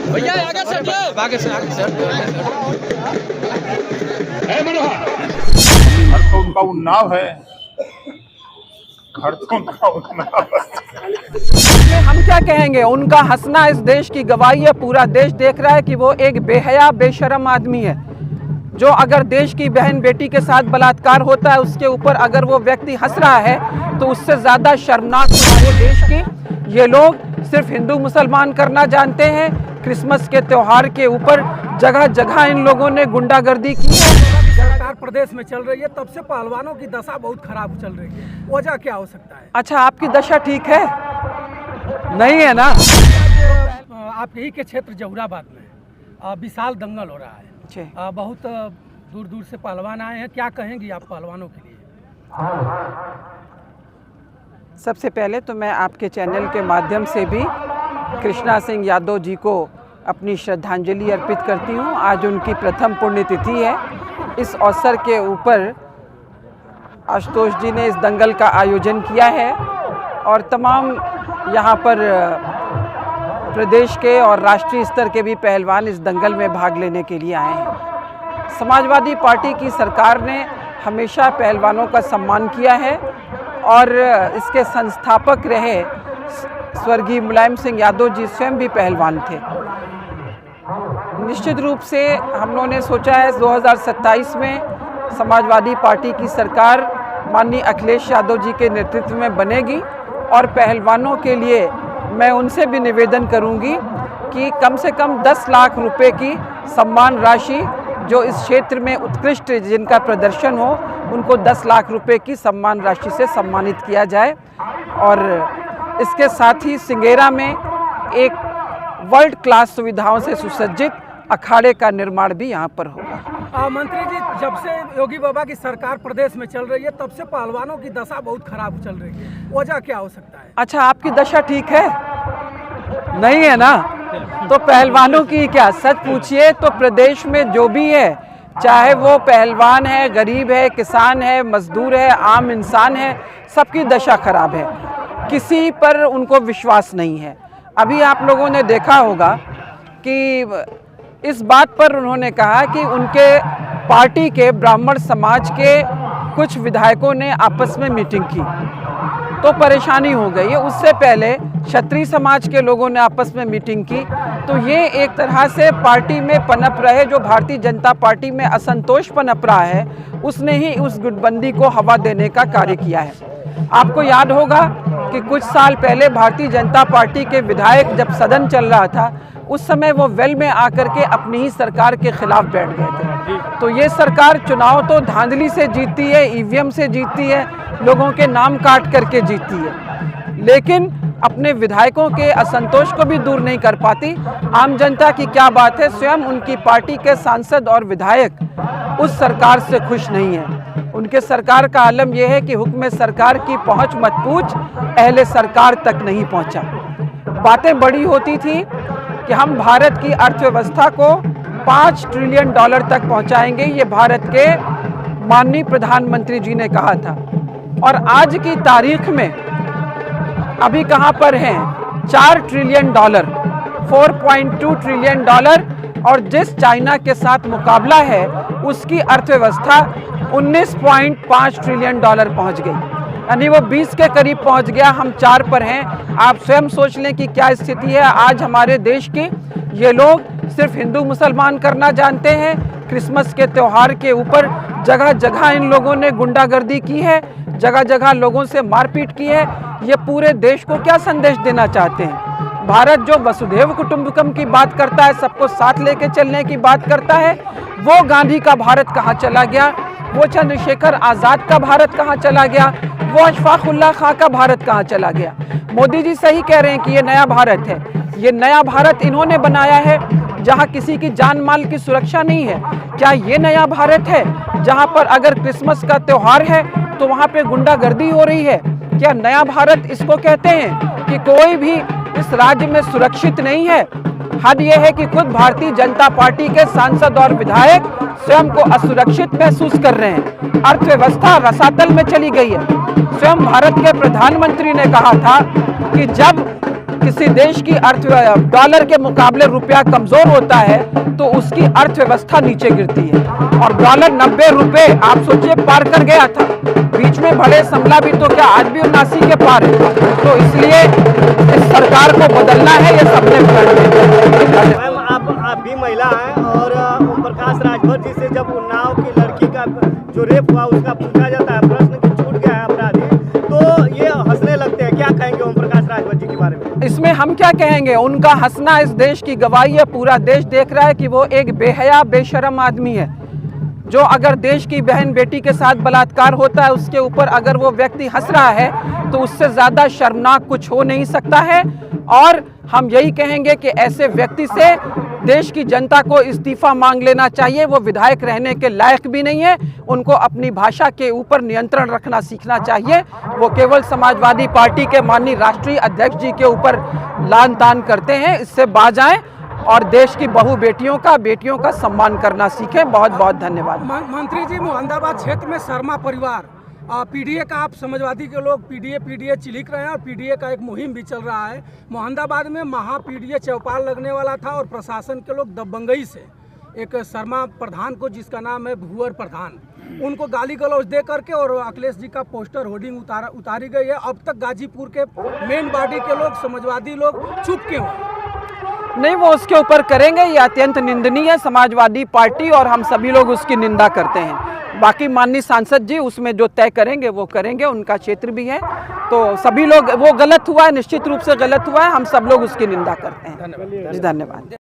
भैया आगे से घर तो उनका उन्नाव है, घर तो उनका उन्नाव है। हम क्या कहेंगे, उनका हंसना इस देश की गवाही है। पूरा देश देख रहा है कि वो एक बेहया बेशरम आदमी है, जो अगर देश की बहन बेटी के साथ बलात्कार होता है उसके ऊपर अगर वो व्यक्ति हंस रहा है तो उससे ज़्यादा शर्मनाक हमारे देश की। ये लोग सिर्फ हिंदू मुसलमान करना जानते हैं। क्रिसमस के त्यौहार के ऊपर जगह जगह इन लोगों ने गुंडागर्दी की है। सरकार प्रदेश में चल रही है, तब से पहलवानों की दशा बहुत खराब चल रही है। वजह क्या हो सकता है? अच्छा, आपकी दशा ठीक है? नहीं है ना? आप यही के क्षेत्र जहुराबाद में विशाल दंगल हो रहा है। बहुत दूर दूर से पहलवान आए हैं, क्या कहेंगी आप पहलवानों के लिए? सबसे पहले तो मैं आपके चैनल के माध्यम से भी कृष्णा सिंह यादव जी को अपनी श्रद्धांजलि अर्पित करती हूँ। आज उनकी प्रथम पुण्यतिथि है। इस अवसर के ऊपर आशुतोष जी ने इस दंगल का आयोजन किया है और तमाम यहाँ पर प्रदेश के और राष्ट्रीय स्तर के भी पहलवान इस दंगल में भाग लेने के लिए आए हैं। समाजवादी पार्टी की सरकार ने हमेशा पहलवानों का सम्मान किया है और इसके संस्थापक रहे स्वर्गीय मुलायम सिंह यादव जी स्वयं भी पहलवान थे। निश्चित रूप से हम लोगों ने सोचा है 2027 में समाजवादी पार्टी की सरकार माननीय अखिलेश यादव जी के नेतृत्व में बनेगी और पहलवानों के लिए मैं उनसे भी निवेदन करूंगी कि कम से कम 10 लाख रुपए की सम्मान राशि, जो इस क्षेत्र में उत्कृष्ट जिनका प्रदर्शन हो उनको 10 लाख रुपए की सम्मान राशि से सम्मानित किया जाए। और इसके साथ ही सिंगेरा में एक वर्ल्ड क्लास सुविधाओं से सुसज्जित अखाड़े का निर्माण भी यहाँ पर होगा। मंत्री जी, जब से योगी बाबा की सरकार प्रदेश में चल रही है तब से पहलवानों की दशा बहुत खराब चल रही है। वजह क्या हो सकता है? अच्छा, आपकी दशा ठीक है? नहीं है ना? तो पहलवानों की क्या, सच पूछिए तो प्रदेश में जो भी है, चाहे वो पहलवान है, गरीब है, किसान है, मजदूर है, आम इंसान है, सबकी दशा खराब है। किसी पर उनको विश्वास नहीं है। अभी आप लोगों ने देखा होगा कि इस बात पर उन्होंने कहा कि उनके पार्टी के ब्राह्मण समाज के कुछ विधायकों ने आपस में मीटिंग की तो परेशानी हो गई है। उससे पहले क्षत्रिय समाज के लोगों ने आपस में मीटिंग की। तो ये एक तरह से पार्टी में पनप रहे, जो भारतीय जनता पार्टी में असंतोष पनप रहा है, उसने ही उस गुटबंदी को हवा देने का कार्य किया है। आपको याद होगा कि कुछ साल पहले भारतीय जनता पार्टी के विधायक जब सदन चल रहा था उस समय वो वेल में आकर के अपनी ही सरकार के खिलाफ बैठ गए थे। तो ये सरकार चुनाव तो धांधली से जीतती है, ईवीएम से जीतती है, लोगों के नाम काट करके जीतती है, लेकिन अपने विधायकों के असंतोष को भी दूर नहीं कर पाती। आम जनता की क्या बात है, स्वयं उनकी पार्टी के सांसद और विधायक उस सरकार से खुश नहीं है। उनके सरकार का आलम यह है कि हुक्म सरकार की पहुंच मत पूछ, अहले सरकार तक नहीं पहुंचा। बातें बड़ी होती थी कि हम भारत की अर्थव्यवस्था को $5 ट्रिलियन तक पहुंचाएंगे, ये भारत के माननीय प्रधानमंत्री जी ने कहा था। और आज की तारीख में अभी कहां पर हैं? $4 ट्रिलियन, 4.2 ट्रिलियन डॉलर, और जिस चाइना के साथ मुकाबला है उसकी अर्थव्यवस्था $19.5 ट्रिलियन पहुंच गई, यानी वो 20 के करीब पहुंच गया। हम 4 पर हैं। आप स्वयं सोच लें कि क्या स्थिति है आज हमारे देश की। ये लोग सिर्फ हिंदू मुसलमान करना जानते हैं। क्रिसमस के त्यौहार के ऊपर जगह जगह इन लोगों ने गुंडागर्दी की है, जगह जगह लोगों से मारपीट की है। ये पूरे देश को क्या संदेश देना चाहते हैं? भारत जो वसुधैव कुटुंबकम की बात करता है, सबको साथ लेके चलने की बात करता है, वो गांधी का भारत कहाँ चला गया? वो चंद्रशेखर आज़ाद का भारत कहाँ चला गया? वो अशफाक उल्लाह खां का भारत कहाँ चला गया? मोदी जी सही कह रहे हैं कि ये नया भारत है। ये नया भारत इन्होंने बनाया है जहाँ किसी की जान माल की सुरक्षा नहीं है। क्या ये नया भारत है जहाँ पर अगर क्रिसमस का त्यौहार है तो वहाँ पे गुंडागर्दी हो रही है? क्या नया भारत इसको कहते हैं कि कोई भी इस राज्य में सुरक्षित नहीं है? हद यह है कि खुद भारतीय जनता पार्टी के सांसद और विधायक स्वयं को असुरक्षित महसूस कर रहे हैं। अर्थव्यवस्था रसातल में चली गई है। स्वयं भारत के प्रधानमंत्री ने कहा था कि जब किसी देश की डॉलर के मुकाबले रुपया कमजोर होता है तो उसकी अर्थव्यवस्था नीचे गिरती है। और डॉलर 90 रुपए आप सोचिए पार कर गया था, बीच में बड़े समला भी तो क्या आज भी 79 के पार है। तो इसलिए इस सरकार को बदलना है, ये सबने मैम आप भी महिला हैं और ओम प्रकाश राजभर जी से जब उन्नाव की लड़की का जो रेप हुआ उसका पूछा जाता है, प्रश्न की छूट गया है अपराधी, तो ये हंसने लगते हैं। क्या कहेंगे ओम प्रकाश राजभर जी के बारे में? इसमें हम क्या कहेंगे, उनका हंसना इस देश की गवाही है। पूरा देश देख रहा है कि वो एक बेहया बेशरम आदमी है, जो अगर देश की बहन बेटी के साथ बलात्कार होता है उसके ऊपर अगर वो व्यक्ति हंस रहा है तो उससे ज़्यादा शर्मनाक कुछ हो नहीं सकता है। और हम यही कहेंगे कि ऐसे व्यक्ति से देश की जनता को इस्तीफा मांग लेना चाहिए। वो विधायक रहने के लायक भी नहीं है, उनको अपनी भाषा के ऊपर नियंत्रण रखना सीखना चाहिए। वो केवल समाजवादी पार्टी के माननीय राष्ट्रीय अध्यक्ष जी के ऊपर लान तान करते हैं, इससे बाज आएं और देश की बहु बेटियों का सम्मान करना सीखें। बहुत बहुत धन्यवाद। मंत्री जी, मोहम्मदाबाद क्षेत्र में शर्मा परिवार पीडीए का, आप समाजवादी के लोग पीडीए चिलिक रहे हैं और पीडीए का एक मुहिम भी चल रहा है। मोहम्मदाबाद में महा पीडीए चौपाल लगने वाला था और प्रशासन के लोग दबंगई से एक शर्मा प्रधान को, जिसका नाम है भुवर प्रधान, उनको गाली गलौज दे करके और अखिलेश जी का पोस्टर होर्डिंग उतारी गई है। अब तक गाजीपुर के मेन बॉडी के लोग, समाजवादी लोग चुप क्यों हैं? नहीं, वो उसके ऊपर करेंगे, ये अत्यंत निंदनीय है। समाजवादी पार्टी और हम सभी लोग उसकी निंदा करते हैं। बाकी माननीय सांसद जी उसमें जो तय करेंगे वो करेंगे, उनका क्षेत्र भी है। तो सभी लोग, वो गलत हुआ है, निश्चित रूप से गलत हुआ है, हम सब लोग उसकी निंदा करते हैं। धन्यवाद।